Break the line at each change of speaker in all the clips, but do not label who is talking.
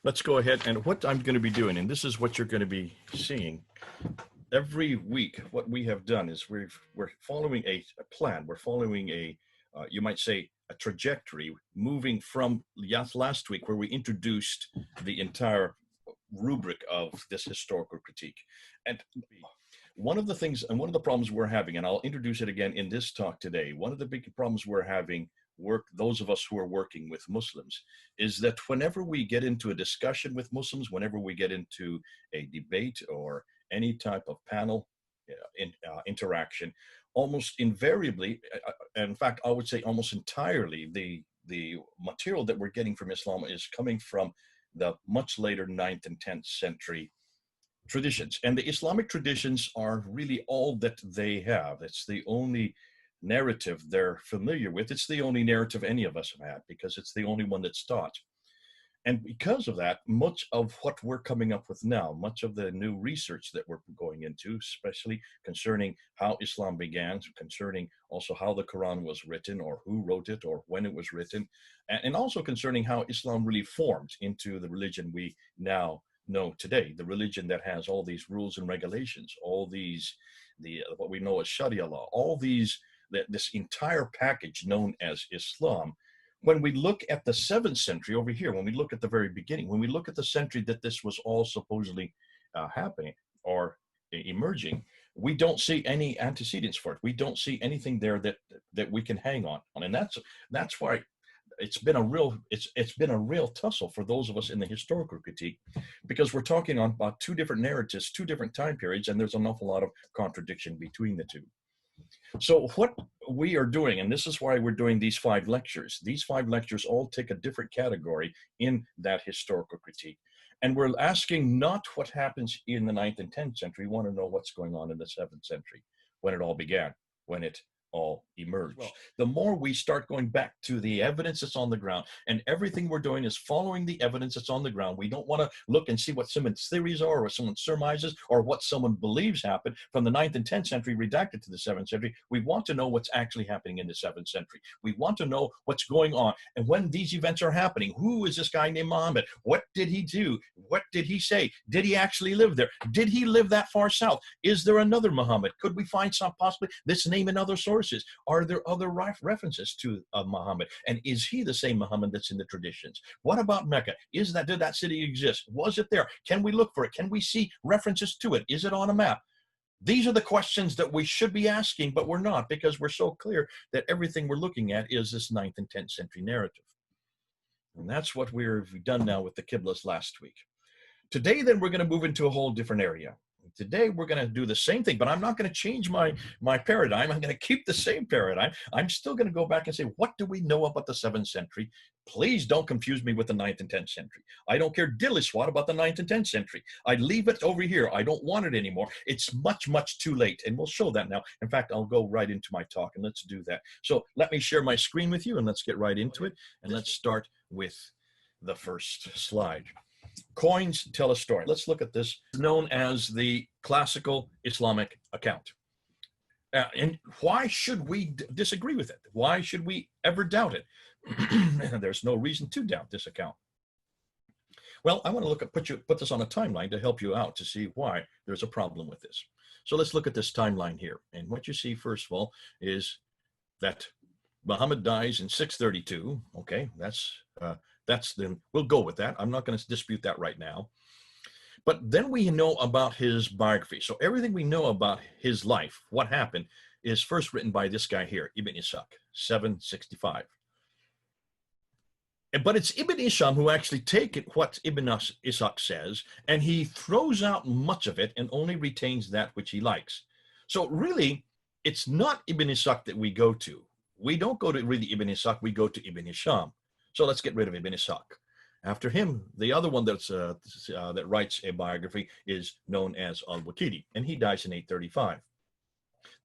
let's go ahead, and what I'm going to be doing, and this is what you're going to be seeing every week. What we have done is we're following a plan. We're following a, you might say, a trajectory, moving from last week where we introduced the entire rubric of this historical critique. And one of the things and one of the problems we're having, and I'll introduce it again in this talk today, one of the big problems we're having, those of us who are working with Muslims, is that whenever we get into a discussion with Muslims, whenever we get into a debate or any type of panel interaction, almost invariably, in fact, I would say almost entirely, the material that we're getting from Islam is coming from the much later 9th and 10th century traditions. And the Islamic traditions are really all that they have. It's the only narrative they're familiar with. It's the only narrative any of us have had, because it's the only one that's taught. And because of that, much of what we're coming up with now, much of the new research that we're going into, especially concerning how Islam began, concerning also how the Quran was written, or who wrote it, or when it was written, and also concerning how Islam really formed into the religion we now know today, the religion that has all these rules and regulations, all these, what we know as Sharia law, all these, this entire package known as Islam. When we look at the 7th century over here, when we look at the very beginning, when we look at the century that this was all supposedly happening or emerging, we don't see any antecedents for it. We don't see anything there that we can hang on. And that's why it's been a real tussle for those of us in the historical critique, because we're talking on about two different narratives, two different time periods, and there's an awful lot of contradiction between the two. So what we are doing, and this is why we're doing these 5 lectures, these 5 lectures all take a different category in that historical critique. And we're asking not what happens in the 9th and 10th century. We want to know what's going on in the 7th century, when it all began, when it all emerged. Well, the more we start going back to the evidence that's on the ground, and everything we're doing is following the evidence that's on the ground. We don't want to look and see what someone's theories are, or what someone surmises, or what someone believes happened from the 9th and 10th century redacted to the 7th century. We want to know what's actually happening in the 7th century. We want to know what's going on, and when these events are happening. Who is this guy named Muhammad? What did he do? What did he say? Did he actually live there? Did he live that far south? Is there another Muhammad? Could we find some possibly this name in other sources? Are there other references to Muhammad? And is he the same Muhammad that's in the traditions? What about Mecca? Did that city exist? Was it there? Can we look for it? Can we see references to it? Is it on a map? These are the questions that we should be asking, but we're not, because we're so clear that everything we're looking at is this 9th and 10th century narrative. And that's what we've done now with the Qiblas last week. Today, then, we're going to move into a whole different area. Today, we're going to do the same thing, but I'm not going to change my paradigm. I'm going to keep the same paradigm. I'm still going to go back and say, what do we know about the 7th century? Please don't confuse me with the 9th and 10th century. I don't care dilly swat about the 9th and 10th century. I leave it over here. I don't want it anymore. It's much, much too late. And we'll show that now. In fact, I'll go right into my talk, and let's do that. So let me share my screen with you, and let's get right into it. And let's start with the first slide. Coins tell a story. Let's look at this, known as the classical Islamic account. And why should we disagree with it? Why should we ever doubt it? There's no reason to doubt this account. Well, I want to look at put this on a timeline to help you out to see why there's a problem with this. So let's look at this timeline here. And what you see, first of all, is that Muhammad dies in 632. Okay, that's then we'll go with that. I'm not going to dispute that right now. But then we know about his biography. So everything we know about his life, what happened, is first written by this guy here, Ibn Ishaq, 765. But it's Ibn Ishaq who actually takes what Ibn Ishaq says, and he throws out much of it and only retains that which he likes. So really, it's not Ibn Ishaq that we go to. We don't go to really Ibn Ishaq, we go to Ibn Hisham. So let's get rid of Ibn Ishaq. After him, the other one that's that writes a biography is known as Al-Waqidi, and he dies in 835.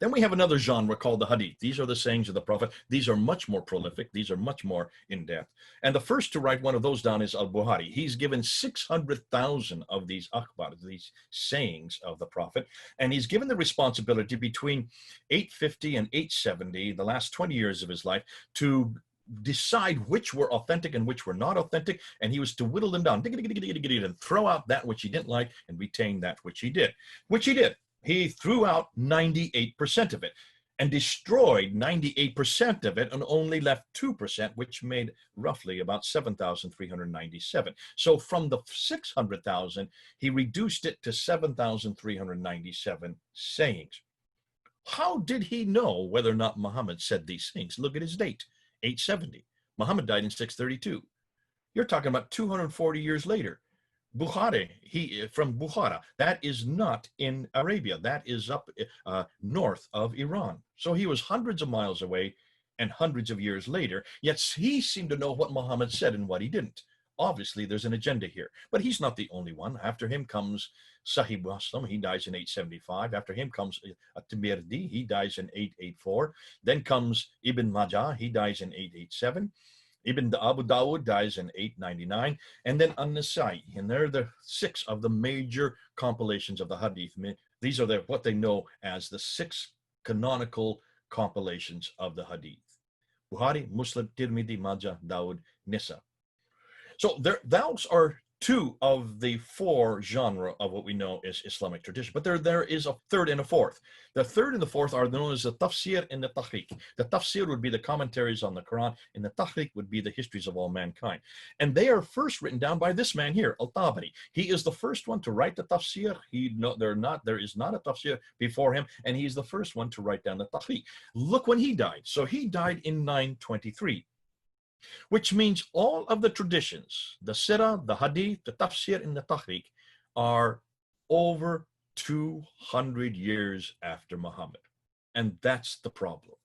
Then we have another genre called the Hadith. These are the sayings of the Prophet. These are much more prolific. These are much more in-depth. And the first to write one of those down is Al-Bukhari. He's given 600,000 of these akhbar, these sayings of the Prophet, and he's given the responsibility between 850 and 870, the last 20 years of his life, to decide which were authentic and which were not authentic, and he was to whittle them down and throw out that which he didn't like and retain that which he did, which he did. He threw out 98% of it and destroyed 98% of it and only left 2%, which made roughly about 7,397. So from the 600,000, he reduced it to 7,397 sayings. How did he know whether or not Muhammad said these things? Look at his date, 870. Muhammad died in 632. You're talking about 240 years later. Bukhari, from Bukhara, that is not in Arabia. That is up north of Iran. So he was hundreds of miles away and hundreds of years later, yet he seemed to know what Muhammad said and what he didn't. Obviously, there's an agenda here, but he's not the only one. After him comes Sahih Muslim, he dies in 875. After him comes At-Tirmidhi, he dies in 884. Then comes Ibn Majah, he dies in 887. Ibn Abu Dawud dies in 899, and then An-Nasai, and they're the 6 of the major compilations of the Hadith. These are what they know as the 6 canonical compilations of the Hadith: Bukhari, Muslim, Tirmidhi, Majah, Dawud, Nisa. So those are 2 of the 4 genre of what we know as Islamic tradition. But there is a third and a fourth. The third and the fourth are known as the tafsir and the tahqiq. The tafsir would be the commentaries on the Quran, and the tahqiq would be the histories of all mankind. And they are first written down by this man here, Al-Tabari. He is the first one to write the tafsir. There is not a tafsir before him, and he's the first one to write down the tahqiq. Look when he died. So he died in 923. Which means all of the traditions, the Sirah, the Hadith, the Tafsir, and the Tahqiq, are over 200 years after Muhammad. And that's the problem.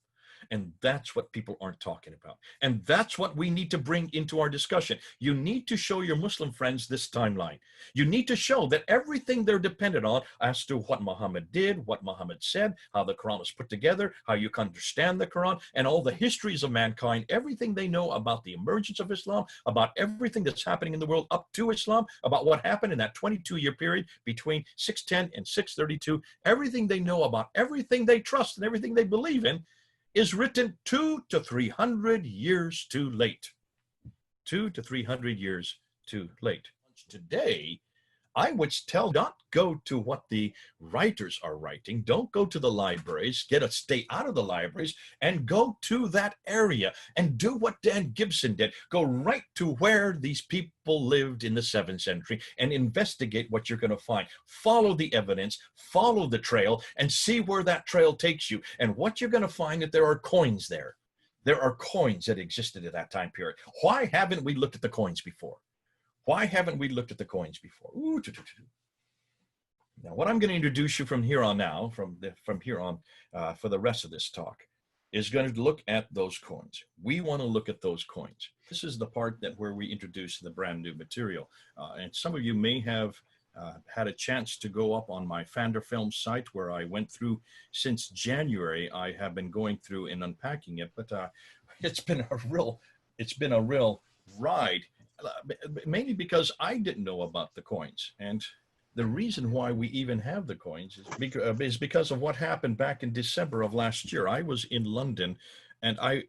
And that's what people aren't talking about. And that's what we need to bring into our discussion. You need to show your Muslim friends this timeline. You need to show that everything they're dependent on as to what Muhammad did, what Muhammad said, how the Quran was put together, how you can understand the Quran, and all the histories of mankind, everything they know about the emergence of Islam, about everything that's happening in the world up to Islam, about what happened in that 22-year period between 610 and 632, everything they know about everything they trust and everything they believe in is written 200 to 300 years too late. 200 to 300 years too late. Today, I would tell, not go to what the writers are writing. Don't go to the libraries. Stay out of the libraries and go to that area and do what Dan Gibson did. Go right to where these people lived in the 7th century and investigate what you're going to find. Follow the evidence, follow the trail, and see where that trail takes you. And what you're going to find that there are coins there. There are coins that existed at that time period. Why haven't we looked at the coins before? Why haven't we looked at the coins before? Now, what I'm going to introduce you from here on now, from here on for the rest of this talk, is going to look at those coins. We want to look at those coins. This is the part where we introduce the brand new material. And some of you may have had a chance to go up on my PfanderFilms site, where I went through since January. I have been going through and unpacking it, but it's been a real ride. Mainly because I didn't know about the coins. And the reason why we even have the coins is because of what happened back in December of last year. I was in London, and I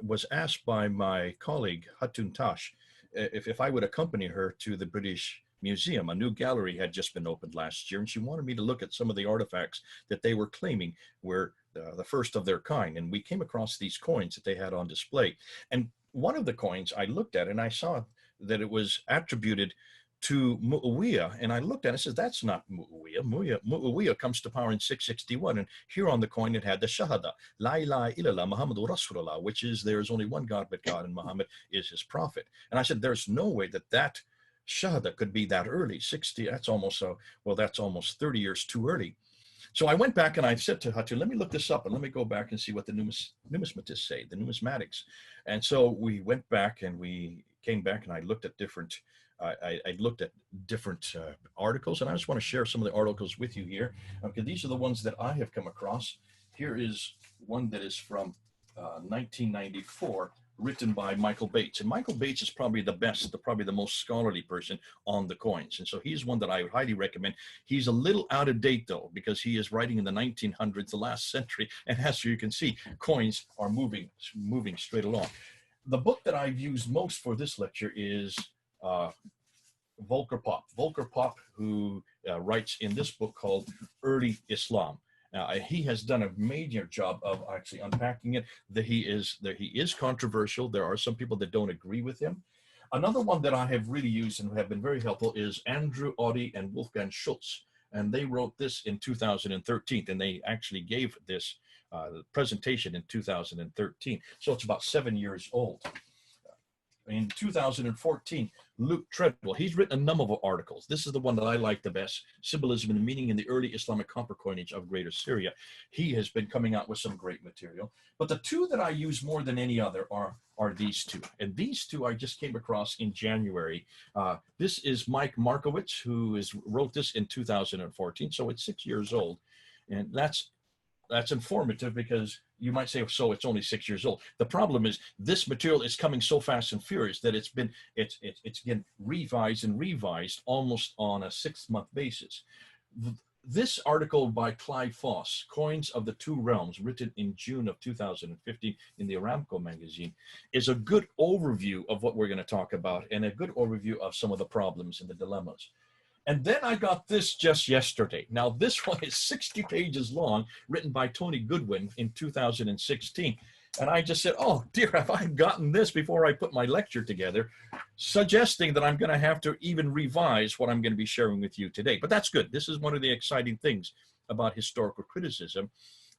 was asked by my colleague, Hatun Tash, if I would accompany her to the British Museum. A new gallery had just been opened last year, and she wanted me to look at some of the artifacts that they were claiming were the first of their kind. And we came across these coins that they had on display. And one of the coins I looked at, and I saw that it was attributed to Muawiyah, and I looked at it and said, that's not Muawiyah. Muawiyah comes to power in 661, and here on the coin it had the Shahada, La ilaha illallah Muhammadur Rasulullah, which is there is only one God but God, and Muhammad is his prophet. And I said, there's no way that Shahada could be that early. 60, that's almost 30 years too early. So I went back and I said to Hatu, let me look this up and let me go back and see what the numismatists say, the numismatics. And so we went back and we came back and I looked at different articles, and I just want to share some of the articles with you here. Okay, these are the ones that I have come across. Here is one that is from 1994, written by Michael Bates. And Michael Bates is probably the most scholarly person on the coins. And so he's one that I would highly recommend. He's a little out of date though, because he is writing in the 1900s, the last century. And as you can see, coins are moving straight along. the book that I've used most for this lecture is Volker Popp. Volker Popp, who writes in this book called Early Islam. He has done a major job of actually unpacking it. That he is controversial. There are some people that don't agree with him. Another one that I have really used and have been very helpful is Andrew Audie and Wolfgang Schultz. And they wrote this in 2013, and they actually gave this presentation in 2013. So it's about 7 years old. In 2014, Luke Treadwell, he's written a number of articles. This is the one that I like the best, Symbolism and Meaning in the Early Islamic Copper Coinage of Greater Syria. He has been coming out with some great material. But the two that I use more than any other are these two. And these two I just came across in January. This is Mike Markowitz, who wrote this in 2014, so it's 6 years old. And that's informative, because you might say, so it's only 6 years old. The problem is this material is coming so fast and furious that it's again revised and revised almost on a 6-month basis. This article by Clive Foss, Coins of the Two Realms, written in June of 2015 in the Aramco magazine, is a good overview of what we're going to talk about, and a good overview of some of the problems and the dilemmas. And then I got this just yesterday. Now, this one is 60 pages long, written by Tony Goodwin in 2016. And I just said, oh dear, have I gotten this before I put my lecture together, suggesting that I'm going to have to even revise what I'm going to be sharing with you today. But that's good. This is one of the exciting things about historical criticism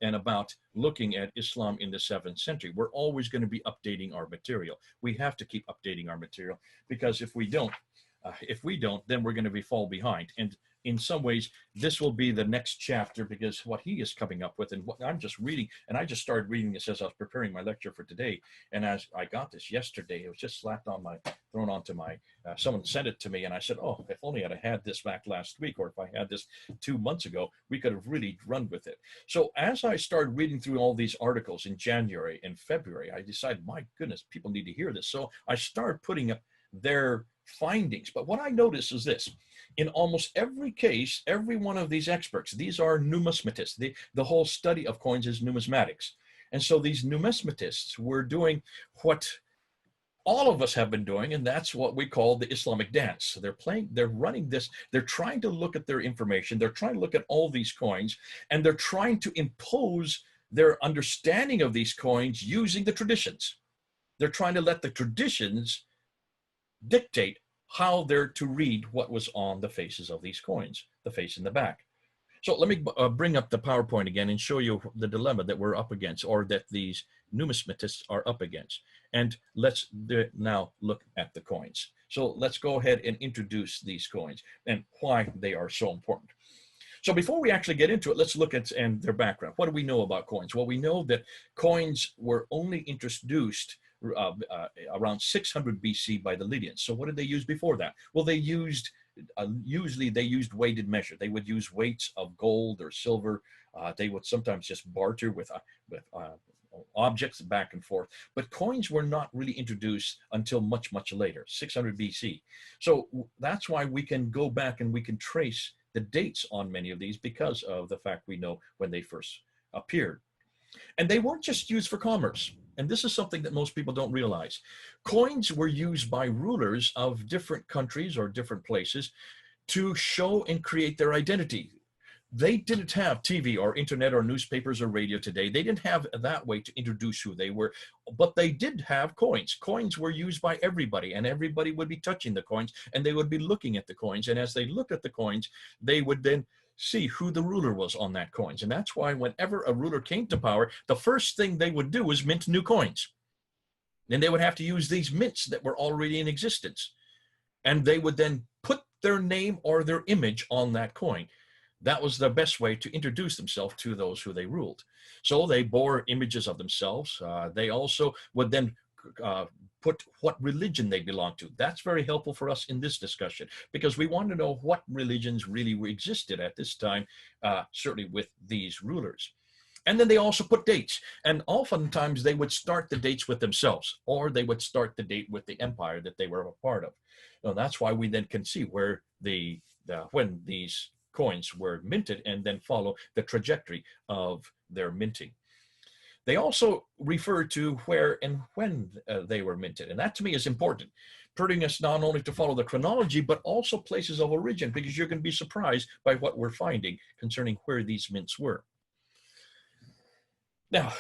and about looking at Islam in the 7th century. We're always going to be updating our material. We have to keep updating our material, because if we don't, then we're going to fall behind. And in some ways, this will be the next chapter, because what he is coming up with and what I'm just reading, and I just started reading this as I was preparing my lecture for today. And as I got this yesterday, it was just thrown onto my, someone sent it to me, and I said, oh, if only I'd have had this back last week, or if I had this 2 months ago, we could have really run with it. So as I started reading through all these articles in January and February, I decided, my goodness, people need to hear this. So I started putting up their findings. But what I noticed is this: in almost every case, every one of these experts, these are numismatists. The whole study of coins is numismatics. And so these numismatists were doing what all of us have been doing, and that's what we call the Islamic dance. So they're running this, they're trying to look at their information, they're trying to look at all these coins, and they're trying to impose their understanding of these coins using the traditions. They're trying to let the traditions dictate how they're to read what was on the faces of these coins, the face and the back. So let me bring up the PowerPoint again and show you the dilemma that we're up against, or that these numismatists are up against. And let's now look at the coins. So let's go ahead and introduce these coins and why they are so important. So before we actually get into it, let's look at their background. What do we know about coins? Well, we know that coins were only introduced around 600 BC by the Lydians. So what did they use before that? Well, they used usually they used weighted measure. They would use weights of gold or silver. They would sometimes just barter with objects back and forth. But coins were not really introduced until much, much later, 600 BC. So that's why we can go back and we can trace the dates on many of these, because of the fact we know when they first appeared. And they weren't just used for commerce. And this is something that most people don't realize. Coins were used by rulers of different countries or different places to show and create their identity. They didn't have TV or internet or newspapers or radio today. They didn't have that way to introduce who they were, but they did have coins. Coins were used by everybody, and everybody would be touching the coins, and they would be looking at the coins. And as they looked at the coins, they would then see who the ruler was on that coins. And that's why whenever a ruler came to power, the first thing they would do was mint new coins. Then they would have to use these mints that were already in existence. And they would then put their name or their image on that coin. That was the best way to introduce themselves to those who they ruled. So they bore images of themselves. They also would then put what religion they belong to. That's very helpful for us in this discussion, because we want to know what religions really existed at this time, certainly with these rulers. And then they also put dates. And oftentimes they would start the dates with themselves, or they would start the date with the empire that they were a part of. Now, that's why we then can see where when these coins were minted, and then follow the trajectory of their minting. They also refer to where and when they were minted. And that to me is important, putting us not only to follow the chronology, but also places of origin, because you're going to be surprised by what we're finding concerning where these mints were. Now,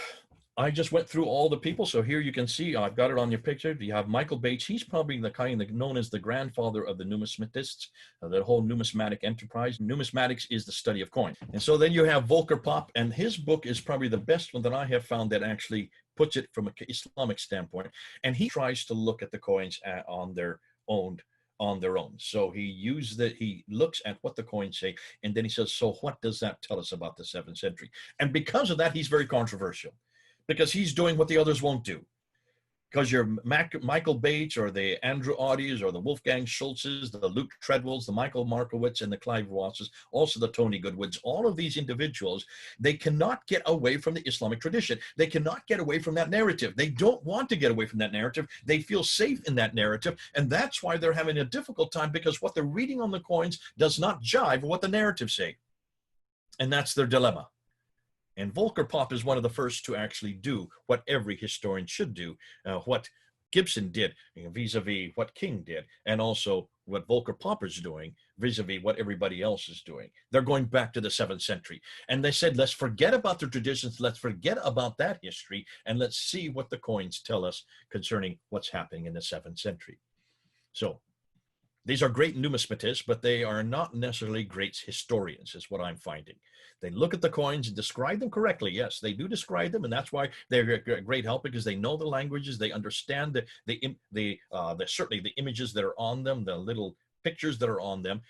I just went through all the people. So here you can see, I've got it on your picture. You have Michael Bates. He's probably the kind that known as the grandfather of the numismatists, the whole numismatic enterprise. Numismatics is the study of coin. And so then you have Volker Popp, and his book is probably the best one that I have found that actually puts it from an Islamic standpoint. And he tries to look at the coins on their own. So he looks at what the coins say, and then he says, so what does that tell us about the 7th century? And because of that, he's very controversial, because he's doing what the others won't do. Because your Michael Bates or the Andrew Audis or the Wolfgang Schultzes, the Luke Treadwells, the Michael Markowitz and the Clive Rosses, also the Tony Goodwoods, all of these individuals, they cannot get away from the Islamic tradition. They cannot get away from that narrative. They don't want to get away from that narrative. They feel safe in that narrative. And that's why they're having a difficult time, because what they're reading on the coins does not jive with what the narratives say. And that's their dilemma. And Volker Popp is one of the first to actually do what every historian should do, what Gibson did vis-a-vis what King did, and also what Volker Popp is doing vis-a-vis what everybody else is doing. They're going back to the 7th century. And they said, let's forget about the traditions, let's forget about that history, and let's see what the coins tell us concerning what's happening in the 7th century. So these are great numismatists, but they are not necessarily great historians, is what I'm finding. They look at the coins and describe them correctly. Yes, they do describe them, and that's why they're a great help, because they know the languages, they understand certainly the images that are on them, the little pictures that are on them.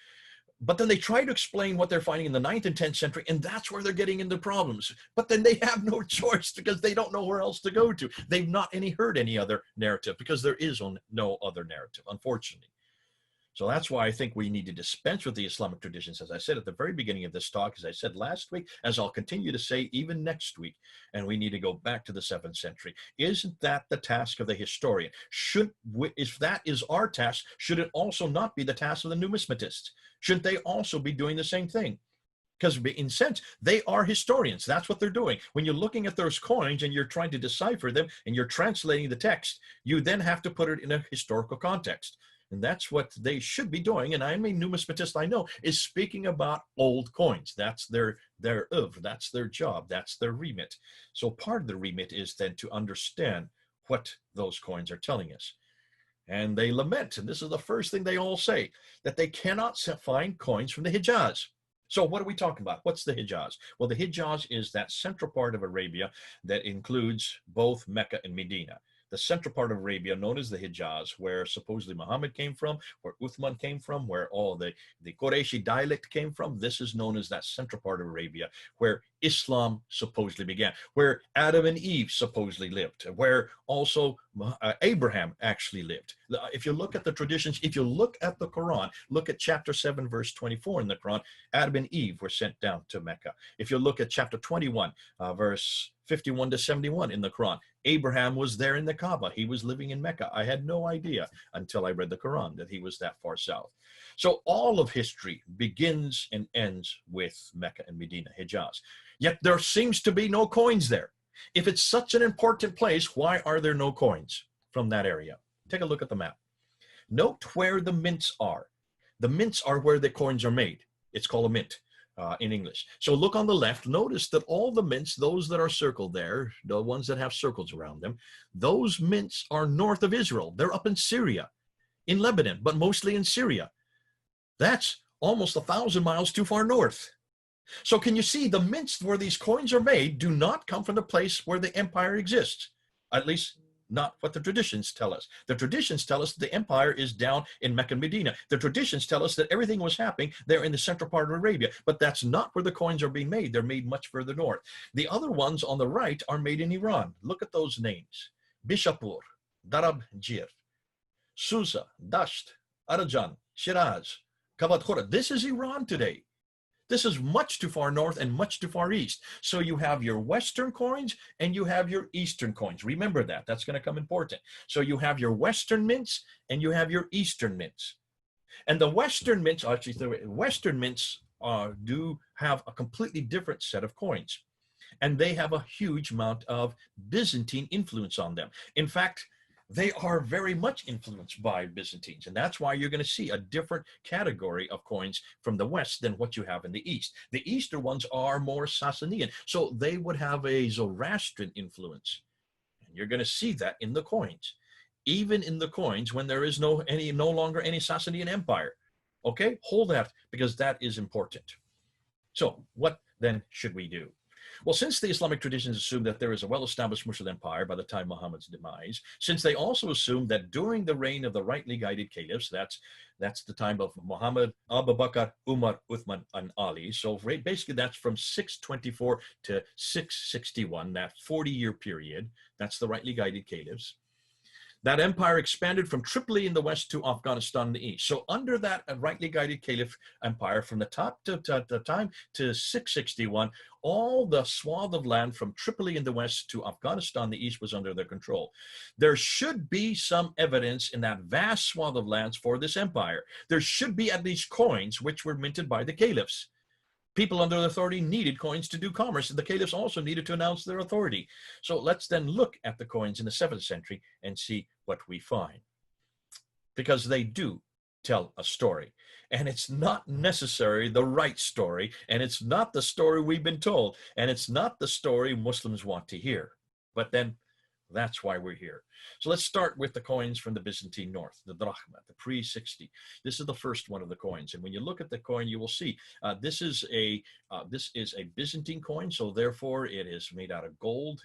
But then they try to explain what they're finding in the 9th and 10th century, and that's where they're getting into problems. But then they have no choice, because they don't know where else to go to. They've not heard any other narrative, because there is no other narrative, unfortunately. So that's why I think we need to dispense with the Islamic traditions, as I said at the very beginning of this talk, as I said last week, as I'll continue to say even next week, and we need to go back to the 7th century. Isn't that the task of the historian? If that is our task, should it also not be the task of the numismatists? Shouldn't they also be doing the same thing? Because in a sense, they are historians. That's what they're doing. When you're looking at those coins and you're trying to decipher them and you're translating the text, you then have to put it in a historical context. And that's what they should be doing. And I'm a numismatist, I know, is speaking about old coins. That's their oeuvre, that's their job, that's their remit. So part of the remit is then to understand what those coins are telling us. And they lament, and this is the first thing they all say, that they cannot find coins from the Hijaz. So what are we talking about? What's the Hijaz? Well, the Hijaz is that central part of Arabia that includes both Mecca and Medina. The central part of Arabia, known as the Hijaz, where supposedly Muhammad came from, where Uthman came from, where all the Qurayshi dialect came from. This is known as that central part of Arabia, where Islam supposedly began, where Adam and Eve supposedly lived, where also Abraham actually lived. If you look at the traditions, if you look at the Quran, look at chapter 7, verse 24 in the Quran, Adam and Eve were sent down to Mecca. If you look at chapter 21, verse 51 to 71 in the Quran, Abraham was there in the Kaaba. He was living in Mecca. I had no idea until I read the Quran that he was that far south. So all of history begins and ends with Mecca and Medina, Hijaz. Yet there seems to be no coins there. If it's such an important place, why are there no coins from that area? Take a look at the map. Note where the mints are. The mints are where the coins are made. It's called a mint. In English. So look on the left, notice that all the mints, those that are circled there, the ones that have circles around them, those mints are north of Israel. They're up in Syria, in Lebanon, but mostly in Syria. That's almost 1,000 miles too far north. So can you see the mints where these coins are made do not come from the place where the empire exists, at least not what the traditions tell us. The traditions tell us the empire is down in Mecca and Medina. The traditions tell us that everything was happening there in the central part of Arabia, but that's not where the coins are being made. They're made much further north. The other ones on the right are made in Iran. Look at those names. Bishapur, Darabjir, Susa, Dasht, Arajan, Shiraz, Kavatkura. This is Iran today. This is much too far north and much too far east. So you have your Western coins and you have your Eastern coins. Remember that. That's going to come important. So you have your Western mints and you have your Eastern mints. And the Western mints, actually, the Western mints do have a completely different set of coins. And they have a huge amount of Byzantine influence on them. In fact, they are very much influenced by Byzantines. And that's why you're going to see a different category of coins from the West than what you have in the East. The Eastern ones are more Sasanian. So they would have a Zoroastrian influence. And you're going to see that in the coins. Even in the coins when there is no longer any Sasanian Empire. Okay, hold that because that is important. So what then should we do? Well, since the Islamic traditions assume that there is a well-established Muslim empire by the time Muhammad's demise, since they also assume that during the reign of the rightly guided caliphs, that's the time of Muhammad, Abu Bakr, Umar, Uthman, and Ali. So basically that's from 624 to 661, that 40-year period. That's the rightly guided caliphs. That empire expanded from Tripoli in the west to Afghanistan in the east. So under that rightly guided caliph empire, from the top to time to 661, all the swath of land from Tripoli in the west to Afghanistan in the east was under their control. There should be some evidence in that vast swath of lands for this empire. There should be at least coins which were minted by the caliphs. People under their authority needed coins to do commerce, and the caliphs also needed to announce their authority. So let's then look at the coins in the 7th century and see what we find. Because they do tell a story, and it's not necessarily the right story, and it's not the story we've been told, and it's not the story Muslims want to hear. But then that's why we're here. So let's start with the coins from the Byzantine North, the drachma, the pre-60. This is the first one of the coins. And when you look at the coin, you will see this is a Byzantine coin. So therefore, it is made out of gold.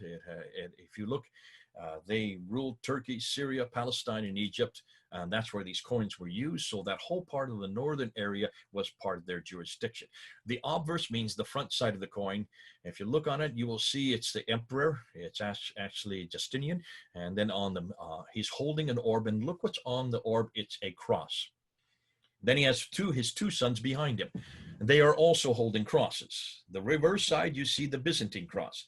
If you look, they ruled Turkey, Syria, Palestine, and Egypt. And that's where these coins were used. So that whole part of the northern area was part of their jurisdiction. The obverse means the front side of the coin. If you look on it, you will see it's the emperor. It's actually Justinian. And then on the, he's holding an orb. And look what's on the orb. It's a cross. Then he has his two sons behind him. They are also holding crosses. The reverse side, you see the Byzantine cross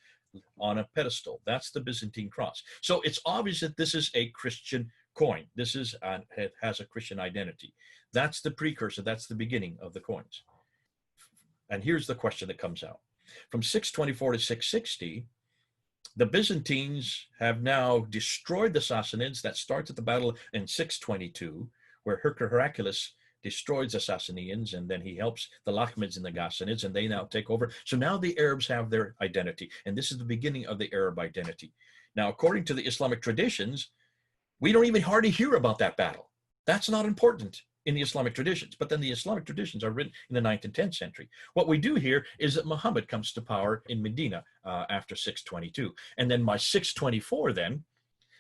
on a pedestal. That's the Byzantine cross. So it's obvious that this is a Christian coin. This is it has a Christian identity. That's the precursor. That's the beginning of the coins. And here's the question that comes out. From 624 to 660, the Byzantines have now destroyed the Sassanids. That starts at the battle in 622, where Heraclius destroys the Sassanians, and then he helps the Lakhmids and the Ghassanids, and they now take over. So now the Arabs have their identity, and this is the beginning of the Arab identity. Now, according to the Islamic traditions, we don't even hardly hear about that battle. That's not important in the Islamic traditions, but then the Islamic traditions are written in the 9th and 10th century. What we do hear is that Muhammad comes to power in Medina after 622. And then by 624 then,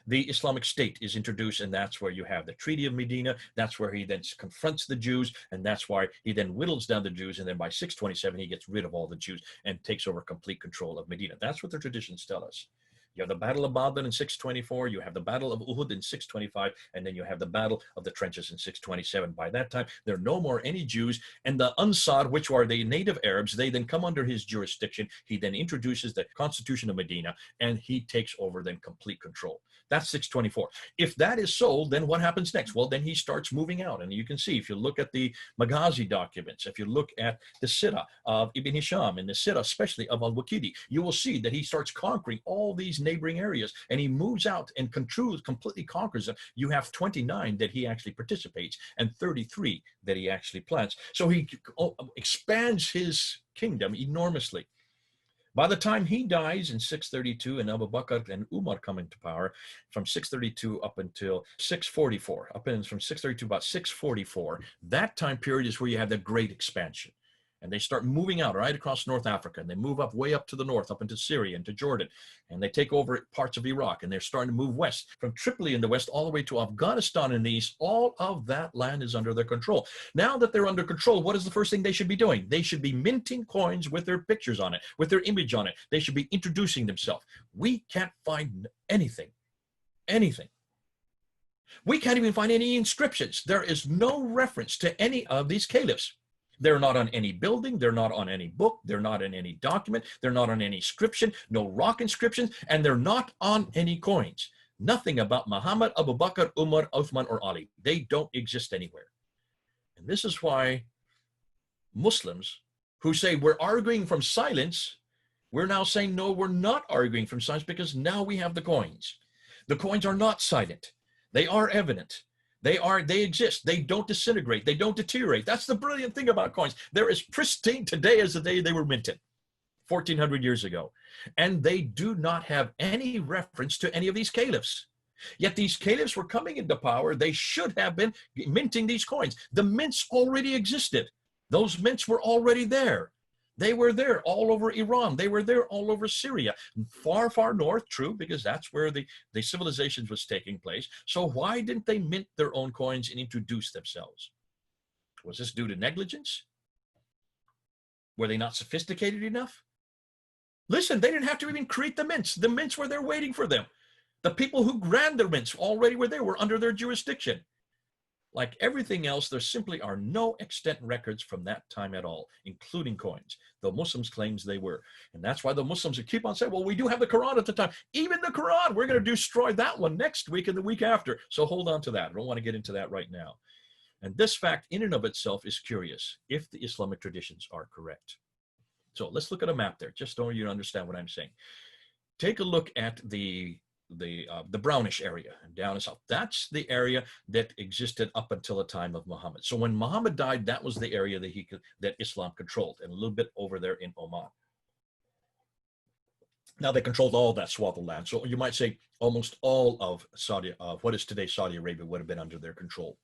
the Islamic State is introduced, and that's where you have the Treaty of Medina. That's where he then confronts the Jews, and that's why he then whittles down the Jews, and then by 627, he gets rid of all the Jews and takes over complete control of Medina. That's what the traditions tell us. You have the Battle of Badr in 624, you have the Battle of Uhud in 625, and then you have the Battle of the Trenches in 627. By that time, there are no more any Jews, and the Ansar, which are the native Arabs, they then come under his jurisdiction. He then introduces the Constitution of Medina, and he takes over then complete control. That's 624. If that is so, then what happens next? Well, then he starts moving out, and you can see, if you look at the Maghazi documents, if you look at the Sirah of Ibn Hisham, and the Sirah especially of al-Waqidi, you will see that he starts conquering all these neighboring areas, and he moves out and completely conquers them. You have 29 that he actually participates and 33 that he actually plants. So he expands his kingdom enormously. By the time he dies in 632 and Abu Bakr and Umar come into power, from 632 up until 644, from 632 about 644, that time period is where you have the great expansion. And they start moving out right across North Africa, and they move up way up to the north, up into Syria and to Jordan, and they take over parts of Iraq, and they're starting to move west from Tripoli in the west all the way to Afghanistan in the east. All of that land is under their control. Now that they're under control, what is the first thing they should be doing? They should be minting coins with their pictures on it, with their image on it. They should be introducing themselves. We can't find anything. We can't even find any inscriptions. There is no reference to any of these caliphs. They're not on any building. They're not on any book. They're not in any document. They're not on any inscription, no rock inscriptions, and they're not on any coins. Nothing about Muhammad, Abu Bakr, Umar, Uthman, or Ali. They don't exist anywhere. And this is why Muslims who say we're arguing from silence We're now saying, no, we're not arguing from science because now we have the coins. The coins are not silent. They are evident. They exist. They don't disintegrate. They don't deteriorate. That's the brilliant thing about coins. They're as pristine today as the day they were minted, 1400 years ago. And they do not have any reference to any of these caliphs. Yet these caliphs were coming into power. They should have been minting these coins. The mints already existed. Those mints were already there. They were there all over Iran. They were there all over Syria. Far, far north, true, because that's where the civilizations was taking place. So why didn't they mint their own coins and introduce themselves? Was this due to negligence? Were they not sophisticated enough? Listen, they didn't have to even create the mints. The mints were there waiting for them. The people who ran the mints already were there, were under their jurisdiction. Like everything else, there simply are no extant records from that time at all, including coins, though Muslims claims they were. And that's why the Muslims keep on saying, well, we do have the Quran at the time. Even the Quran, we're going to destroy that one next week and the week after. So hold on to that. I don't want to get into that right now. And this fact in and of itself is curious if the Islamic traditions are correct. So let's look at a map there, just so you understand what I'm saying. Take a look at the brownish area down and south. That's the area that existed up until the time of Muhammad. So when Muhammad died, that was the area that Islam controlled, and a little bit over there in Oman. Now they controlled all that swath of land. So you might say almost all of what is today Saudi Arabia would have been under their control.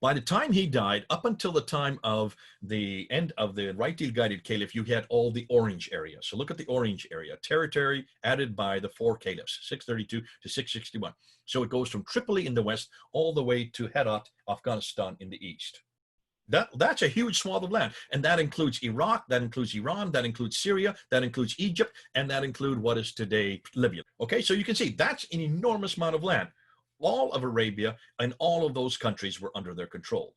By the time he died, up until the time of the end of the right-heel guided caliph, you had all the orange area. So look at the orange area, territory added by the 4 caliphs, 632 to 661. So it goes from Tripoli in the west all the way to Herat, Afghanistan in the east. That's a huge swath of land. And that includes Iraq, that includes Iran, that includes Syria, that includes Egypt, and that includes what is today Libya. Okay, so you can see that's an enormous amount of land. All of Arabia and all of those countries were under their control.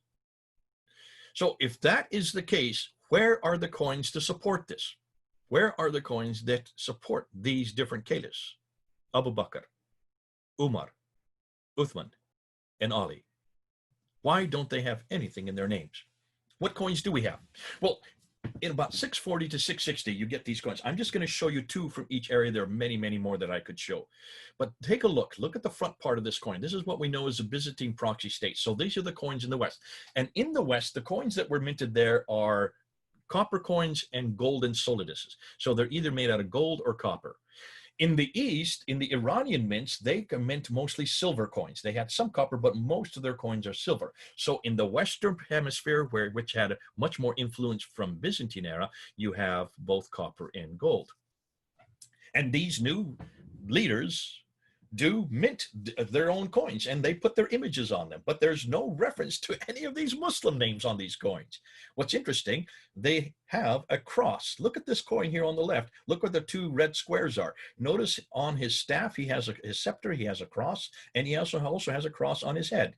So if that is the case, where are the coins to support this? Where are the coins that support these different caliphs? Abu Bakr, Umar, Uthman, and Ali. Why don't they have anything in their names? What coins do we have? Well, in about 640 to 660, you get these coins. I'm just going to show you 2 from each area. There are many, many more that I could show. But take a look. Look at the front part of this coin. This is what we know as a Byzantine proxy state. So these are the coins in the West. And in the West, the coins that were minted there are copper coins and golden soliduses. So they're either made out of gold or copper. In the East, in the Iranian mints, they mint mostly silver coins. They had some copper, but most of their coins are silver. So in the Western Hemisphere, which had much more influence from Byzantine era, you have both copper and gold. And these new leaders do mint their own coins, and they put their images on them, but there's no reference to any of these Muslim names on these coins. What's interesting, they have a cross. Look at this coin here on the left. Look where the 2 red squares are. Notice on his staff, he has his scepter, he has a cross, and he also has a cross on his head.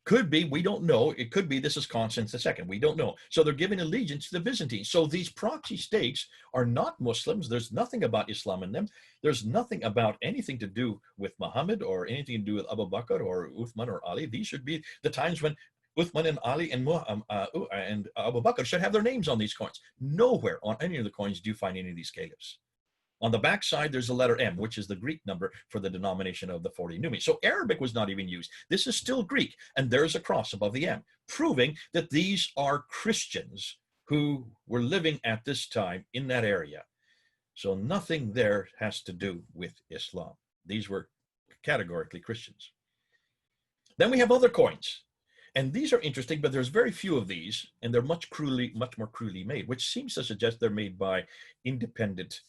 Could be, we don't know. It could be this is Constance II. We don't know. So they're giving allegiance to the Byzantines. So these proxy states are not Muslims. There's nothing about Islam in them. There's nothing about anything to do with Muhammad or anything to do with Abu Bakr or Uthman or Ali. These should be the times when Uthman and Ali and Abu Bakr should have their names on these coins. Nowhere on any of the coins do you find any of these caliphs. On the back side, there's the letter M, which is the Greek number for the denomination of the 40 Numi. So Arabic was not even used. This is still Greek, and there's a cross above the M, proving that these are Christians who were living at this time in that area. So nothing there has to do with Islam. These were categorically Christians. Then we have other coins. And these are interesting, but there's very few of these, and they're much more crudely made, which seems to suggest they're made by independent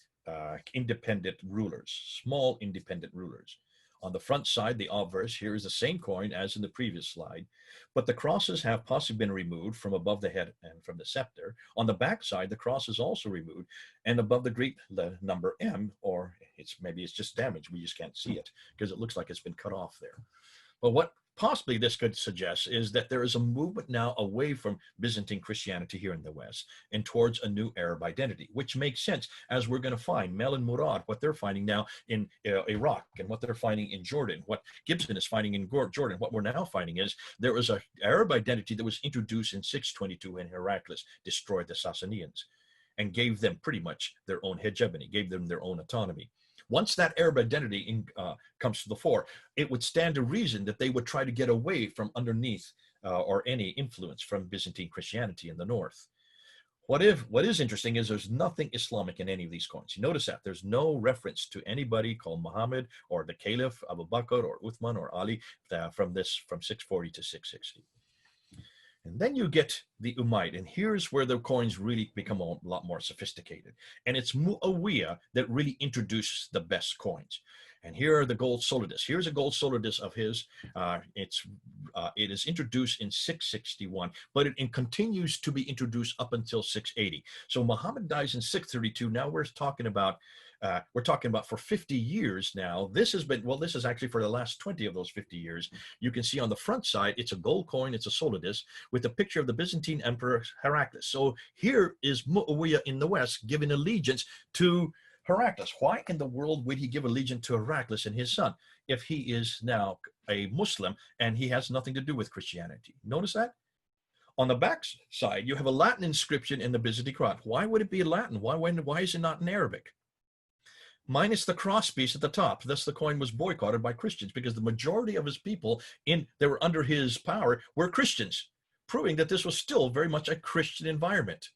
rulers, small independent rulers. On the front side, the obverse, here is the same coin as in the previous slide, but the crosses have possibly been removed from above the head and from the scepter. On the back side, the cross is also removed, and above the Greek number M, or maybe it's just damaged, we just can't see it because it looks like it's been cut off there. But what possibly this could suggest is that there is a movement now away from Byzantine Christianity here in the West and towards a new Arab identity, which makes sense, as we're going to find Mel and Murad, what they're finding now in Iraq and what they're finding in Jordan, what Gibson is finding in Jordan. What we're now finding is there was an Arab identity that was introduced in 622 when Heraclius destroyed the Sassanians. and gave them pretty much their own hegemony, gave them their own autonomy. Once that Arab identity comes to the fore, it would stand to reason that they would try to get away from underneath or any influence from Byzantine Christianity in the north. What is interesting is there's nothing Islamic in any of these coins. You notice that there's no reference to anybody called Muhammad or the Caliph Abu Bakr or Uthman or Ali from 640 to 660. And then you get the Umayyad, and here's where the coins really become a lot more sophisticated. And it's Muawiyah that really introduces the best coins. And here are the gold solidus. Here's a gold solidus of his. It is introduced in 661, but it continues to be introduced up until 680. So Muhammad dies in 632. Now we're talking about for 50 years now. This is actually for the last 20 of those 50 years. You can see on the front side, it's a gold coin, it's a solidus, with a picture of the Byzantine Emperor Heraclius. So here is Muawiyah in the West giving allegiance to Heraclius. Why in the world would he give allegiance to Heraclius and his son if he is now a Muslim and he has nothing to do with Christianity? Notice that? On the back side, you have a Latin inscription in the Byzantine cross. Why would it be Latin? Why is it not in Arabic? Minus the cross piece at the top. Thus, the coin was boycotted by Christians because the majority of his people that were under his power were Christians, proving that this was still very much a Christian environment,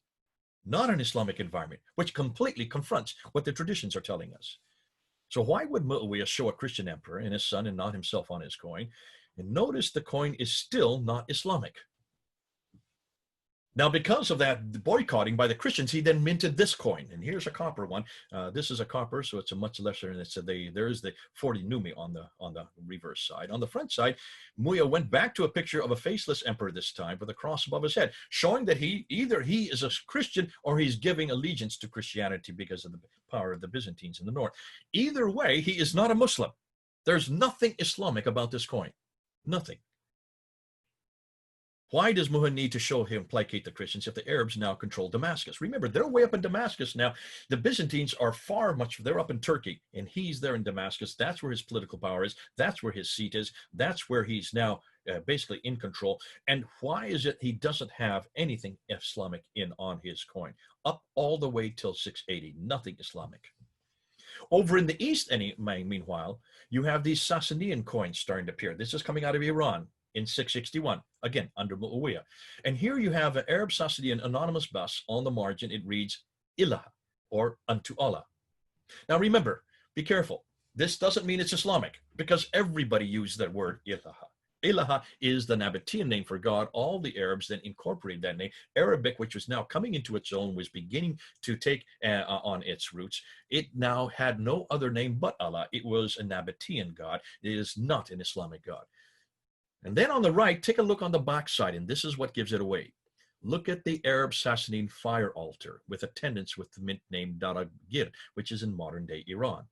not an Islamic environment, which completely confronts what the traditions are telling us. So why would Muawiyah show a Christian emperor and his son and not himself on his coin? And notice the coin is still not Islamic. Now, because of that boycotting by the Christians, he then minted this coin. And here's a copper one. This is a copper, so it's a much lesser. And there's the 40 Numi on the reverse side. On the front side, Muawiyah went back to a picture of a faceless emperor this time with a cross above his head, showing that either he is a Christian or he's giving allegiance to Christianity because of the power of the Byzantines in the north. Either way, he is not a Muslim. There's nothing Islamic about this coin. Nothing. Why does Muhammad need to show him placate the Christians if the Arabs now control Damascus? Remember, they're way up in Damascus now. The Byzantines are they're up in Turkey, and he's there in Damascus. That's where his political power is. That's where his seat is. That's where he's now basically in control. And why is it he doesn't have anything Islamic on his coin? Up all the way till 680, nothing Islamic. Over in the east, meanwhile, you have these Sassanian coins starting to appear. This is coming out of Iran in 661, again, under Muawiyah. And here you have an Arab Sassanian anonymous bus on the margin. It reads, Ilah, or unto Allah. Now remember, be careful. This doesn't mean it's Islamic, because everybody used that word Ilaha. Ilaha is the Nabatean name for God. All the Arabs then incorporated that name. Arabic, which was now coming into its own, was beginning to take on its roots. It now had no other name but Allah. It was a Nabatean God. It is not an Islamic God. And then on the right, take a look on the back side, and this is what gives it away. Look at the Arab Sassanid fire altar with attendants with the mint name Daragir, which is in modern-day Iran.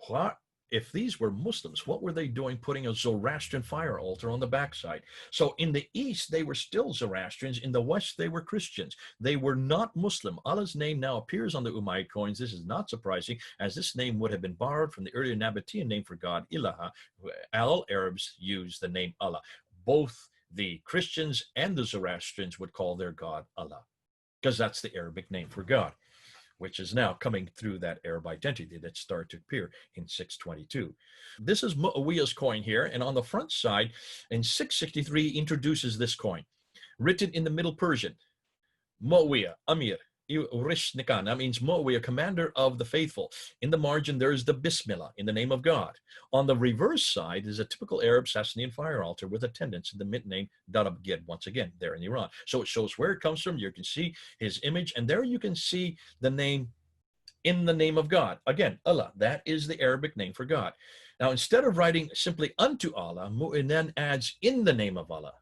What? If these were Muslims, what were they doing putting a Zoroastrian fire altar on the backside? So in the east, they were still Zoroastrians. In the west, they were Christians. They were not Muslim. Allah's name now appears on the Umayyad coins. This is not surprising, as this name would have been borrowed from the earlier Nabatean name for God, Ilaha. All Arabs use the name Allah. Both the Christians and the Zoroastrians would call their God Allah, because that's the Arabic name for God, which is now coming through that Arab identity that started to appear in 622. This is Muawiyah's coin here, and on the front side, in 663, introduces this coin, written in the Middle Persian, Muawiyah, Amir, Urishnikan. That means Muawiyah, commander of the faithful. In the margin, there is the Bismillah, in the name of God. On the reverse side is a typical Arab Sassanian fire altar with attendants in the mint name Darabgir, once again, there in Iran. So it shows where it comes from. You can see his image, and there you can see the name, in the name of God. Again, Allah, that is the Arabic name for God. Now, instead of writing simply unto Allah, Mu'in then adds in the name of Allah.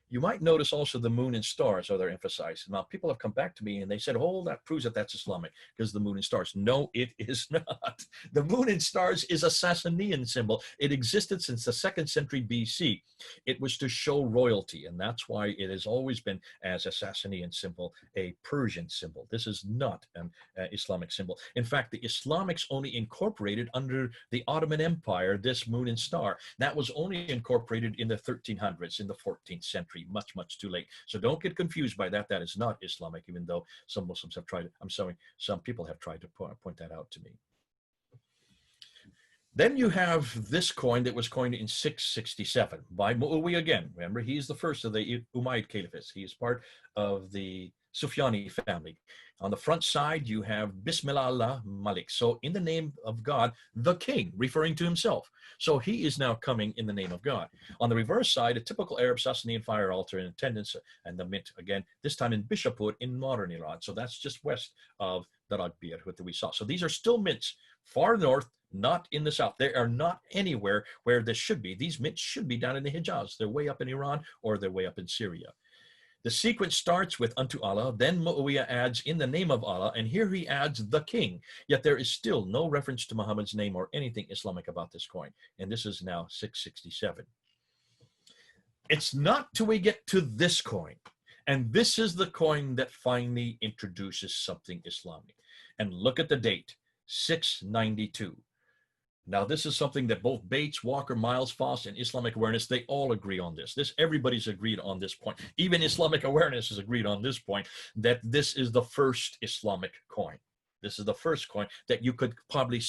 You might notice also the moon and stars are there emphasized. Now, people have come back to me and they said, oh, that proves that that's Islamic because the moon and stars. No, it is not. The moon and stars is a Sasanian symbol. It existed since the 2nd century BC. It was to show royalty, and that's why it has always been, as a Sasanian symbol, a Persian symbol. This is not an Islamic symbol. In fact, the Islamics only incorporated under the Ottoman Empire this moon and star. That was only incorporated in the 1300s, in the 14th century. already much too late. So don't get confused by that. That is not Islamic, even though some Muslims have tried, I'm sorry, some people have tried to point that out to me. Then you have this coin that was coined in 667 by Mu'awiyah again. Remember, he's the first of the Umayyad Caliphates. He is part of the Sufyani family. On the front side, you have Bismillah Allah Malik. So in the name of God, the king, referring to himself. So he is now coming in the name of God. On the reverse side, a typical Arab Sasanian fire altar in attendance, and the mint again, this time in Bishapur in modern Iran. So that's just west of the Ragbir that we saw. So these are still mints far north, not in the south. They are not anywhere where this should be. These mints should be down in the Hijaz. They're way up in Iran or they're way up in Syria. The sequence starts with unto Allah, then Muawiyah adds in the name of Allah, and here he adds the king. Yet there is still no reference to Muhammad's name or anything Islamic about this coin. And this is now 667. It's not till we get to this coin. And this is the coin that finally introduces something Islamic. And look at the date, 692. Now, this is something that both Bates, Walker, Miles, Foss, and Islamic Awareness, they all agree on this. Everybody's agreed on this point. Even Islamic Awareness has agreed on this point, that this is the first Islamic coin. This is the first coin that you could probably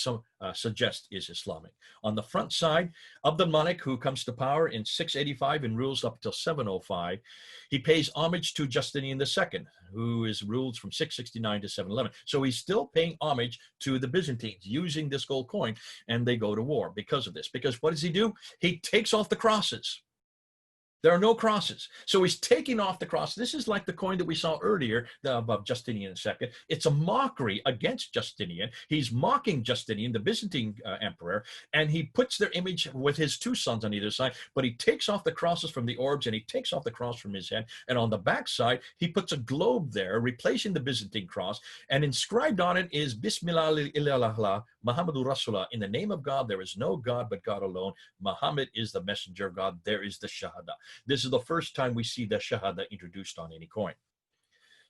suggest is Islamic. On the front side, Abdul Malik, who comes to power in 685 and rules up until 705, he pays homage to Justinian II, who is ruled from 669 to 711. So he's still paying homage to the Byzantines using this gold coin, and they go to war because of this. Because what does he do? He takes off the crosses. There are no crosses. So he's taking off the cross. This is like the coin that we saw earlier of Justinian II. It's a mockery against Justinian. He's mocking Justinian, the Byzantine emperor, and he puts their image with his two sons on either side, but he takes off the crosses from the orbs and he takes off the cross from his head. And on the back side, he puts a globe there, replacing the Byzantine cross, and inscribed on it is Bismillah illallah Muhammadur Rasulullah. In the name of God, there is no God but God alone. Muhammad is the messenger of God. There is the Shahada. This is the first time we see the Shahada introduced on any coin.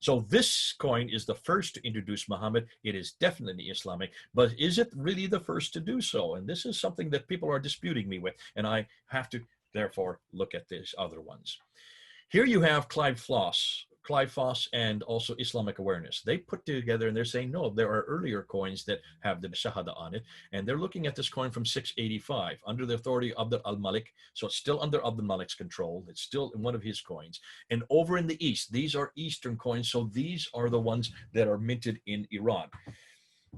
So this coin is the first to introduce Muhammad. It is definitely Islamic, but is it really the first to do so? And this is something that people are disputing me with, and I have to therefore look at these other ones. Here you have Clive Foss and also Islamic Awareness. They put together and they're saying, no, there are earlier coins that have the Shahada on it. And they're looking at this coin from 685 under the authority of Abd al-Malik. So it's still under Abd al-Malik's control. It's still in one of his coins. And over in the East, these are Eastern coins. So these are the ones that are minted in Iran.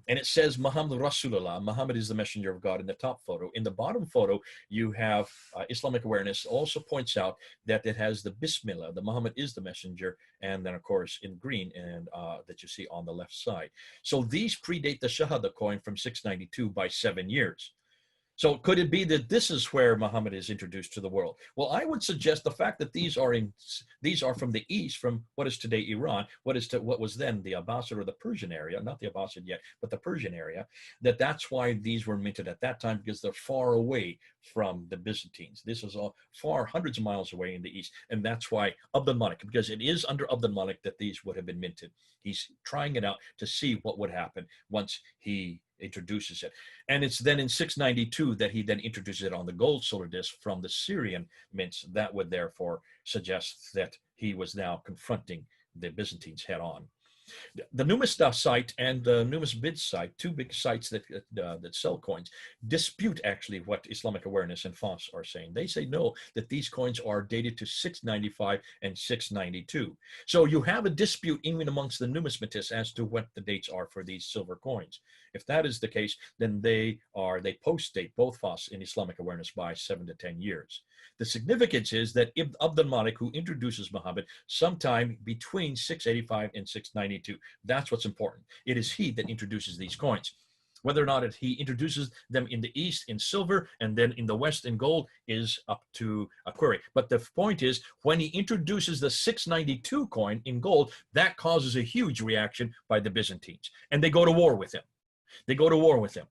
And it says Muhammad Rasulullah, Muhammad is the messenger of God in the top photo. In the bottom photo, you have Islamic Awareness also points out that it has the Bismillah, the Muhammad is the messenger, and then of course in green and that you see on the left side. So these predate the Shahada coin from 692 by 7 years. So could it be that this is where Muhammad is introduced to the world? Well, I would suggest the fact that these are from the east, from what is today Iran, what was then the Abbasid or the Persian area, not the Abbasid yet, but the Persian area, that's why these were minted at that time, because they're far away from the Byzantines. This is all far, hundreds of miles away in the east, and that's why Abd al-Malik, because it is under Abd al-Malik that these would have been minted. He's trying it out to see what would happen once he introduces it. And it's then in 692 that he then introduces it on the gold solar disc from the Syrian mints. That would therefore suggest that he was now confronting the Byzantines head on. The Mideast site and the Mideast site, two big sites that sell coins, dispute actually what Islamic Awareness and Foss are saying. They say no, that these coins are dated to 695 and 692. So you have a dispute even amongst the numismatists as to what the dates are for these silver coins. If that is the case, then they post-date both Foss and Islamic Awareness by 7 to 10 years. The significance is that Abd al-Malik, who introduces Muhammad sometime between 685 and 692. That's what's important. It is he that introduces these coins. Whether or not he introduces them in the East in silver and then in the West in gold is up to a query. But the point is, when he introduces the 692 coin in gold, that causes a huge reaction by the Byzantines. And they go to war with him. They go to war with him.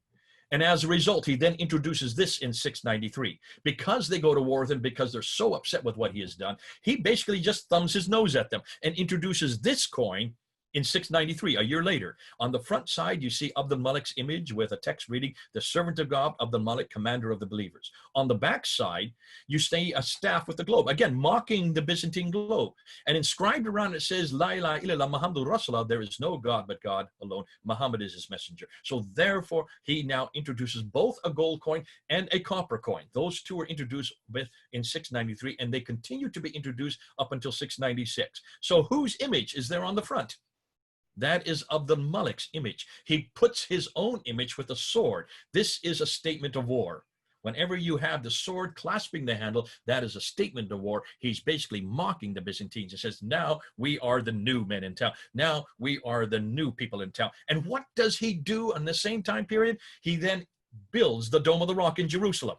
And as a result, he then introduces this in 693. Because they go to war with him, because they're so upset with what he has done, he basically just thumbs his nose at them and introduces this coin In 693, a year later, on the front side, you see Abdul Malik's image with a text reading, "The servant of God, Abdul Malik, commander of the believers." On the back side, you see a staff with the globe, again, mocking the Byzantine globe. And inscribed around it says, "La ilaha illallah Muhammadur Rasulullah," there is no God but God alone. Muhammad is his messenger. So therefore, he now introduces both a gold coin and a copper coin. Those two were introduced in 693, and they continue to be introduced up until 696. So whose image is there on the front? That is Abdul Malik's image. He puts his own image with a sword. This is a statement of war. Whenever you have the sword clasping the handle, that is a statement of war. He's basically mocking the Byzantines. He says, now we are the new men in town. Now we are the new people in town. And what does he do in the same time period? He then builds the Dome of the Rock in Jerusalem.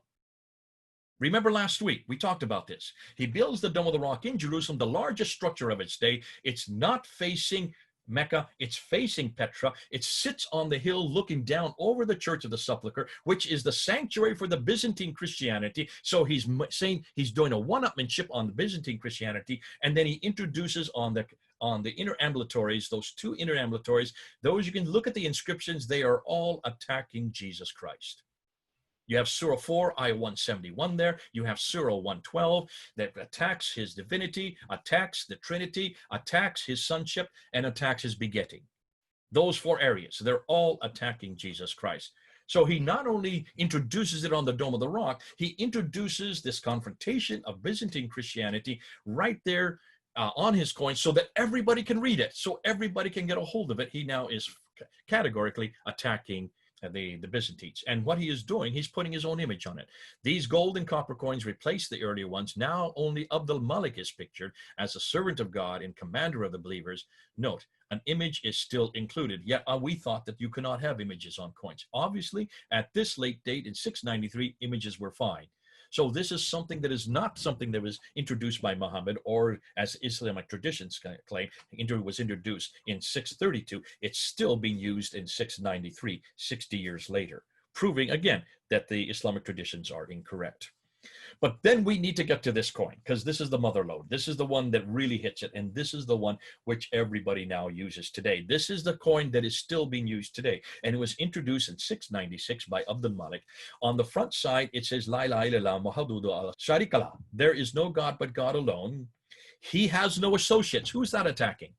Remember last week, we talked about this. He builds the Dome of the Rock in Jerusalem, the largest structure of its day. It's not facing Mecca, it's facing Petra. It sits on the hill looking down over the Church of the Sepulchre, which is the sanctuary for the Byzantine Christianity. So he's saying he's doing a one-upmanship on the Byzantine Christianity, and then he introduces on the inner ambulatories, those two inner ambulatories, those you can look at the inscriptions, they are all attacking Jesus Christ. You have Surah 4, Ayah 171 there. You have Surah 112 that attacks his divinity, attacks the Trinity, attacks his sonship, and attacks his begetting. Those four areas, they're all attacking Jesus Christ. So he not only introduces it on the Dome of the Rock, he introduces this confrontation of Byzantine Christianity right there on his coin so that everybody can read it, so everybody can get a hold of it. He now is categorically attacking the Byzantines. And what he is doing, he's putting his own image on it. These gold and copper coins replace the earlier ones. Now only Abdul Malik is pictured as a servant of God and commander of the believers. Note, an image is still included, yet we thought that you cannot have images on coins. Obviously, at this late date in 693, images were fine. So this is something that is not something that was introduced by Muhammad, or as Islamic traditions claim, was introduced in 632. It's still being used in 693, 60 years later, proving again that the Islamic traditions are incorrect. But then we need to get to this coin, because this is the mother lode. This is the one that really hits it, and this is the one which everybody now uses today. This is the coin that is still being used today, and it was introduced in 696 by Abdul Malik. On the front side, it says, "La ilaha illallah Muhammadur Rasulullah." There is no God but God alone. He has no associates. Who's that attacking?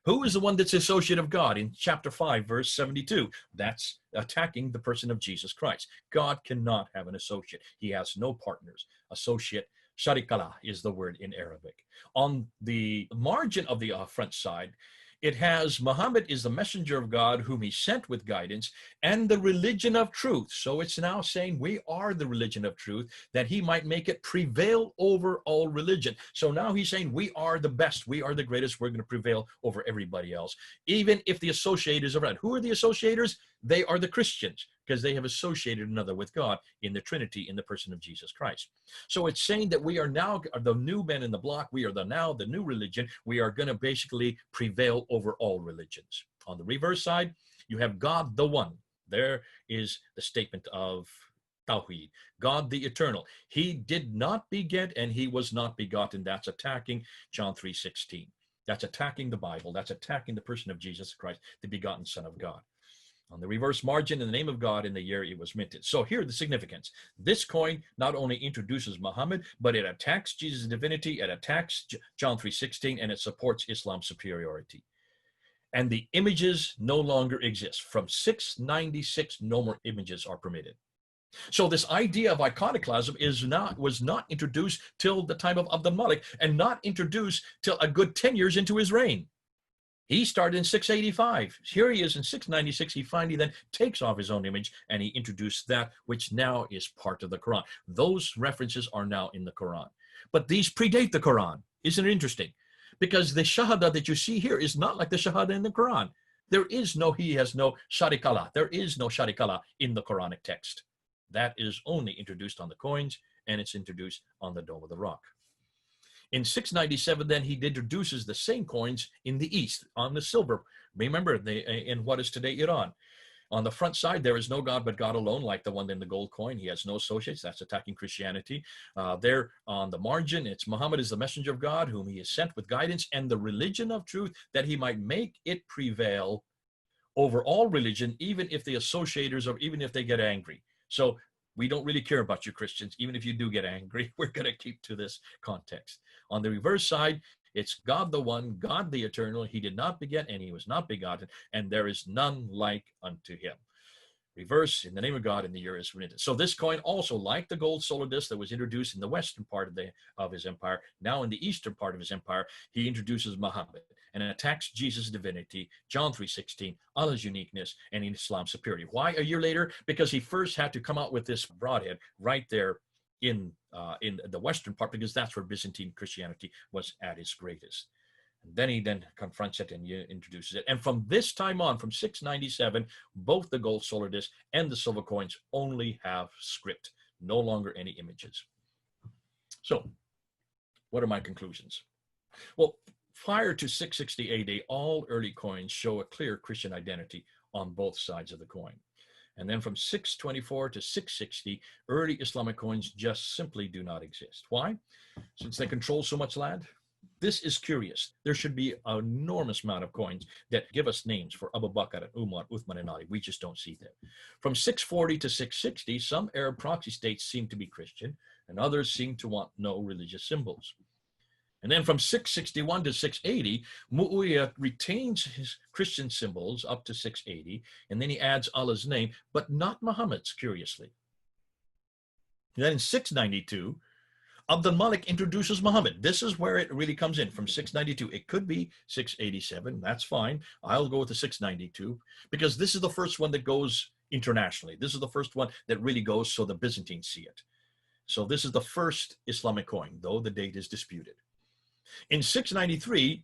Who is the one that's associate of God in chapter 5, verse 72? That's attacking the person of Jesus Christ. God cannot have an associate. He has no partners. Associate, sharikala is the word in Arabic. On the margin of the front side, it has Muhammad is the messenger of God whom he sent with guidance and the religion of truth. So it's now saying we are the religion of truth, that he might make it prevail over all religion. So now he's saying we are the best, we are the greatest, we're going to prevail over everybody else, even if the associators are right. Who are the associators? They are the Christians, because they have associated another with God in the Trinity, in the person of Jesus Christ. So it's saying that we are now the new men in the block. We are now the new religion. We are going to basically prevail over all religions. On the reverse side, you have God the One. There is the statement of Tawheed, God the Eternal. He did not beget and he was not begotten. That's attacking John 3:16. That's attacking the Bible. That's attacking the person of Jesus Christ, the begotten Son of God. On the reverse margin, in the name of God, in the year it was minted. So here the significance. This coin not only introduces Muhammad, but it attacks Jesus' divinity, it attacks John 3:16, and it supports Islam's superiority. And the images no longer exist. From 696, no more images are permitted. So this idea of iconoclasm was not introduced till the time of Abdul Malik, and not introduced till a good 10 years into his reign. He started in 685. Here he is in 696. He finally then takes off his own image and he introduced that which now is part of the Quran. Those references are now in the Quran. But these predate the Quran. Isn't it interesting? Because the Shahada that you see here is not like the Shahada in the Quran. He has no Sharikala. There is no Sharikala in the Quranic text. That is only introduced on the coins, and it's introduced on the Dome of the Rock. In 697, then, he introduces the same coins in the East, on the silver. Remember, in what is today Iran. On the front side, there is no God but God alone, like the one in the gold coin. He has no associates. That's attacking Christianity. There on the margin, it's Muhammad is the messenger of God, whom he has sent with guidance and the religion of truth, that he might make it prevail over all religion, even if the associators or even if they get angry. So we don't really care about you Christians. Even if you do get angry, we're going to keep to this context. On the reverse side, it's God the one, God the eternal. He did not beget and he was not begotten, and there is none like unto him. Reverse, in the name of God, in the year is written. So this coin also, like the gold solar disc that was introduced in the western part of his empire, now in the eastern part of his empire, he introduces Muhammad and attacks Jesus' divinity, John 3:16, Allah's uniqueness, and in Islam's superiority. Why a year later? Because he first had to come out with this broadhead right there in the western part, because that's where Byzantine Christianity was at its greatest. And then he confronts it and introduces it. And from this time on, from 697, both the gold solar disc and the silver coins only have script, no longer any images. So what are my conclusions? Well, prior to 660 AD, all early coins show a clear Christian identity on both sides of the coin. And then from 624 to 660, early Islamic coins just simply do not exist. Why? Since they control so much land. This is curious. There should be an enormous amount of coins that give us names for Abu Bakr and Umar, Uthman and Ali. We just don't see them. From 640 to 660, some Arab proxy states seem to be Christian, and others seem to want no religious symbols. And then from 661 to 680, Mu'awiyah retains his Christian symbols up to 680, and then he adds Allah's name, but not Muhammad's, curiously. And then in 692, Abdul Malik introduces Muhammad. This is where it really comes in, from 692. It could be 687. That's fine. I'll go with the 692 because this is the first one that goes internationally. This is the first one that really goes so the Byzantines see it. So this is the first Islamic coin, though the date is disputed. In 693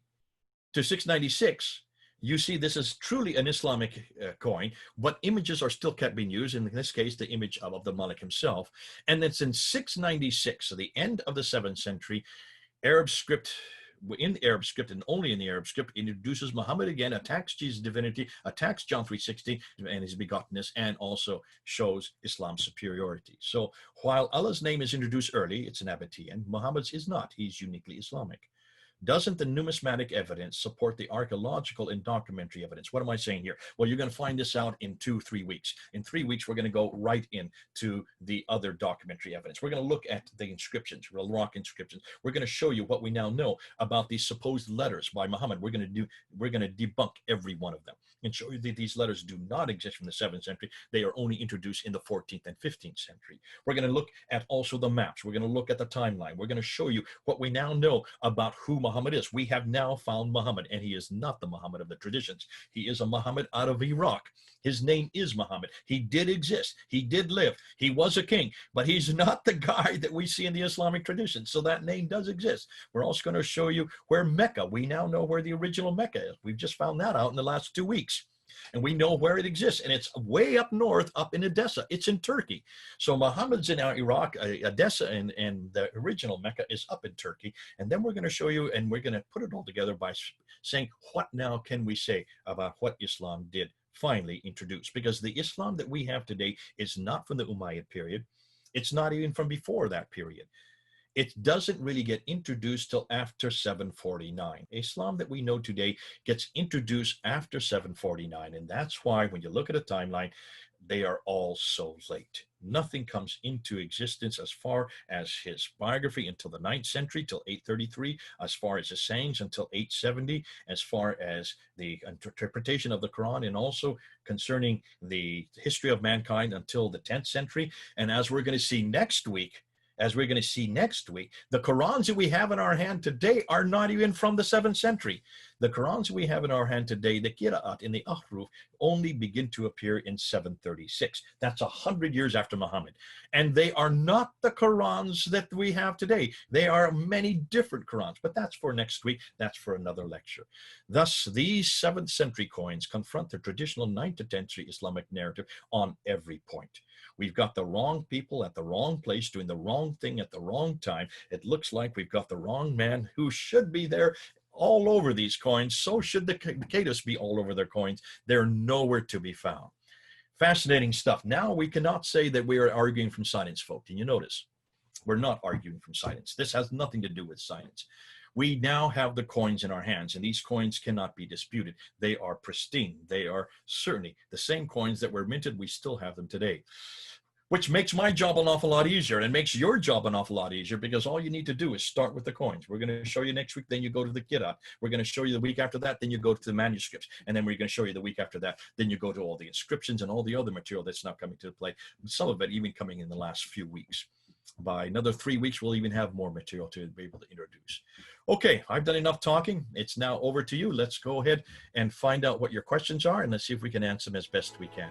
to 696, you see this is truly an Islamic coin, but images are still kept being used, in this case, the image of Abdul Malik himself. And it's in 696, so the end of the 7th century, Arab script, in the Arab script and only in the Arab script, introduces Muhammad again, attacks Jesus' divinity, attacks John 3:16 and his begottenness, and also shows Islam's superiority. So while Allah's name is introduced early, it's an Nabatean, Muhammad's is not. He's uniquely Islamic. Doesn't the numismatic evidence support the archaeological and documentary evidence? What am I saying here? Well, you're going to find this out in 2-3 weeks. In 3 weeks, we're going to go right into the other documentary evidence. We're going to look at the inscriptions, the rock inscriptions. We're going to show you what we now know about these supposed letters by Muhammad. We're going to debunk every one of them and show you that these letters do not exist from the 7th century. They are only introduced in the 14th and 15th century. We're going to look at also the maps. We're going to look at the timeline. We're going to show you what we now know about who Muhammad is. We have now found Muhammad, and he is not the Muhammad of the traditions. He is a Muhammad out of Iraq. His name is Muhammad. He did exist. He did live. He was a king, but he's not the guy that we see in the Islamic tradition. So that name does exist. We're also going to show you where Mecca, we now know where the original Mecca is. We've just found that out in the last 2 weeks. And we know where it exists, and it's way up north, up in Edessa. It's in Turkey. So Muhammad's in Iraq, Edessa, and the original Mecca is up in Turkey. And then we're going to show you, and we're going to put it all together by saying, what now can we say about what Islam did finally introduce? Because the Islam that we have today is not from the Umayyad period. It's not even from before that period. It doesn't really get introduced till after 749. Islam that we know today gets introduced after 749. And that's why when you look at a timeline, they are all so late. Nothing comes into existence as far as his biography until the 9th century, till 833, as far as his sayings until 870, as far as the interpretation of the Quran, and also concerning the history of mankind until the 10th century. And as we're going to see next week, the Qurans that we have in our hand today are not even from the 7th century. The Qurans we have in our hand today, the Qira'at in the Ahruf, only begin to appear in 736. That's 100 years after Muhammad. And they are not the Qurans that we have today. They are many different Qurans, but that's for next week. That's for another lecture. Thus, these 7th century coins confront the traditional 9th to 10th century Islamic narrative on every point. We've got the wrong people at the wrong place doing the wrong thing at the wrong time. It looks like we've got the wrong man who should be there all over these coins. So should the caliphs be all over their coins. They're nowhere to be found. Fascinating stuff. Now we cannot say that we are arguing from science, folk. Can you notice? We're not arguing from science. This has nothing to do with science. We now have the coins in our hands, and these coins cannot be disputed. They are pristine. They are certainly the same coins that were minted. We still have them today, which makes my job an awful lot easier, and it makes your job an awful lot easier, because all you need to do is start with the coins. We're going to show you next week, then you go to the Kiddush. We're going to show you the week after that, then you go to the manuscripts, and then we're going to show you the week after that, then you go to all the inscriptions and all the other material that's now coming to play, some of it even coming in the last few weeks. By another 3 weeks, we'll even have more material to be able to introduce. Okay, I've done enough talking. It's now over to you. Let's go ahead and find out what your questions are, and let's see if we can answer them as best we can.